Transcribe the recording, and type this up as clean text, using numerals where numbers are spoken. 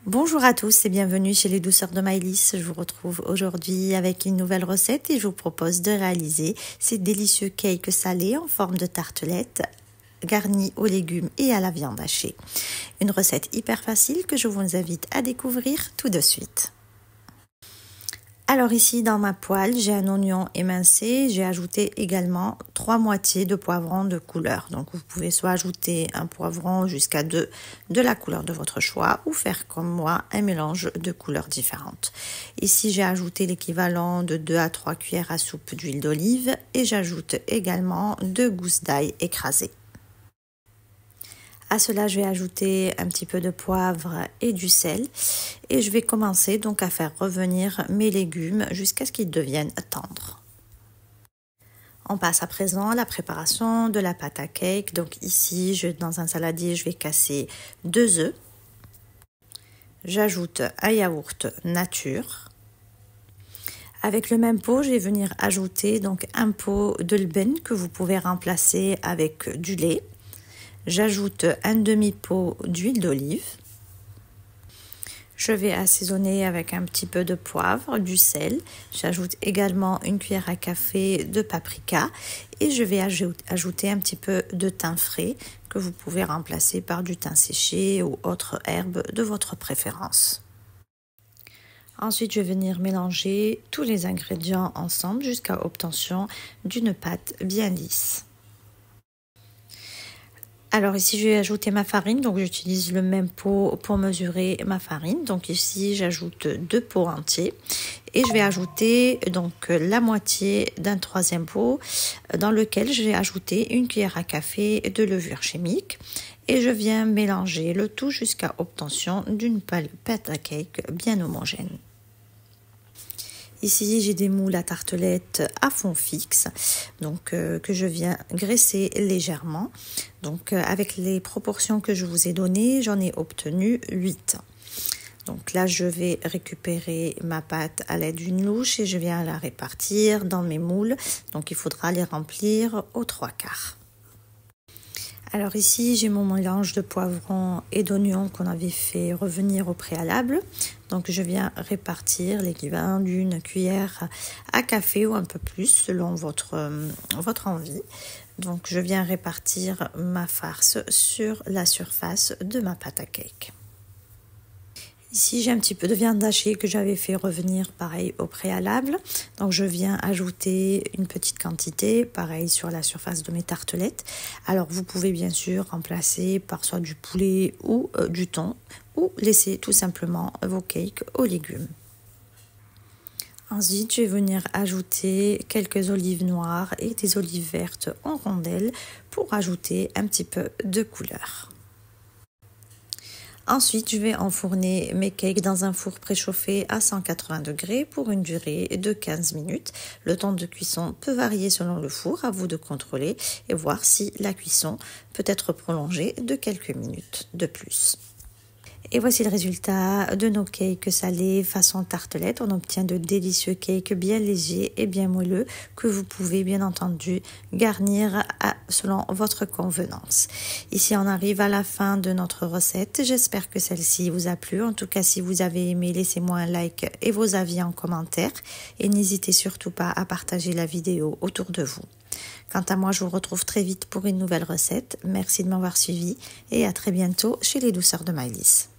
Bonjour à tous et bienvenue chez les douceurs de Maëlys. Je vous retrouve aujourd'hui avec une nouvelle recette et je vous propose de réaliser ces délicieux cakes salés en forme de tartelette garnis aux légumes et à la viande hachée. Une recette hyper facile que je vous invite à découvrir tout de suite. Alors ici dans ma poêle, j'ai un oignon émincé, j'ai ajouté également 3 moitiés de poivrons de couleur. Donc vous pouvez soit ajouter un poivron jusqu'à 2 de la couleur de votre choix ou faire comme moi un mélange de couleurs différentes. Ici j'ai ajouté l'équivalent de 2 à 3 cuillères à soupe d'huile d'olive et j'ajoute également 2 gousses d'ail écrasées. À cela, je vais ajouter un petit peu de poivre et du sel et je vais commencer donc à faire revenir mes légumes jusqu'à ce qu'ils deviennent tendres. On passe à présent à la préparation de la pâte à cake. Donc ici, dans un saladier, je vais casser 2 œufs. J'ajoute un yaourt nature. Avec le même pot, je vais venir ajouter donc un pot de levain que vous pouvez remplacer avec du lait. J'ajoute un demi-pot d'huile d'olive. Je vais assaisonner avec un petit peu de poivre, du sel. J'ajoute également une cuillère à café de paprika et je vais ajouter un petit peu de thym frais que vous pouvez remplacer par du thym séché ou autre herbe de votre préférence. Ensuite, je vais venir mélanger tous les ingrédients ensemble jusqu'à obtention d'une pâte bien lisse. Alors ici, je vais ajouter ma farine, donc j'utilise le même pot pour mesurer ma farine. Donc ici, j'ajoute 2 pots entiers et je vais ajouter donc la moitié d'un 3e pot dans lequel je vais ajouter une cuillère à café de levure chimique et je viens mélanger le tout jusqu'à obtention d'une pâte à cake bien homogène. Ici, j'ai des moules à tartelettes à fond fixe, donc que je viens graisser légèrement. Donc avec les proportions que je vous ai données, j'en ai obtenu 8. Donc là, je vais récupérer ma pâte à l'aide d'une louche et je viens la répartir dans mes moules. Donc il faudra les remplir aux 3/4. Alors ici, j'ai mon mélange de poivrons et d'oignons qu'on avait fait revenir au préalable. Donc je viens répartir l'équivalent d'une cuillère à café ou un peu plus selon votre envie. Donc je viens répartir ma farce sur la surface de ma pâte à cake. Ici, j'ai un petit peu de viande hachée que j'avais fait revenir pareil au préalable. Donc, je viens ajouter une petite quantité, pareil sur la surface de mes tartelettes. Alors, vous pouvez bien sûr remplacer par soit du poulet ou du thon ou laisser tout simplement vos cakes aux légumes. Ensuite, je vais venir ajouter quelques olives noires et des olives vertes en rondelles pour ajouter un petit peu de couleur. Ensuite, je vais enfourner mes cakes dans un four préchauffé à 180 degrés pour une durée de 15 minutes. Le temps de cuisson peut varier selon le four, à vous de contrôler et voir si la cuisson peut être prolongée de quelques minutes de plus. Et voici le résultat de nos cakes salés façon tartelette. On obtient de délicieux cakes bien légers et bien moelleux que vous pouvez bien entendu garnir selon votre convenance. Ici, on arrive à la fin de notre recette. J'espère que celle-ci vous a plu. En tout cas, si vous avez aimé, laissez-moi un like et vos avis en commentaire. Et n'hésitez surtout pas à partager la vidéo autour de vous. Quant à moi, je vous retrouve très vite pour une nouvelle recette. Merci de m'avoir suivi et à très bientôt chez les douceurs de Maëlys.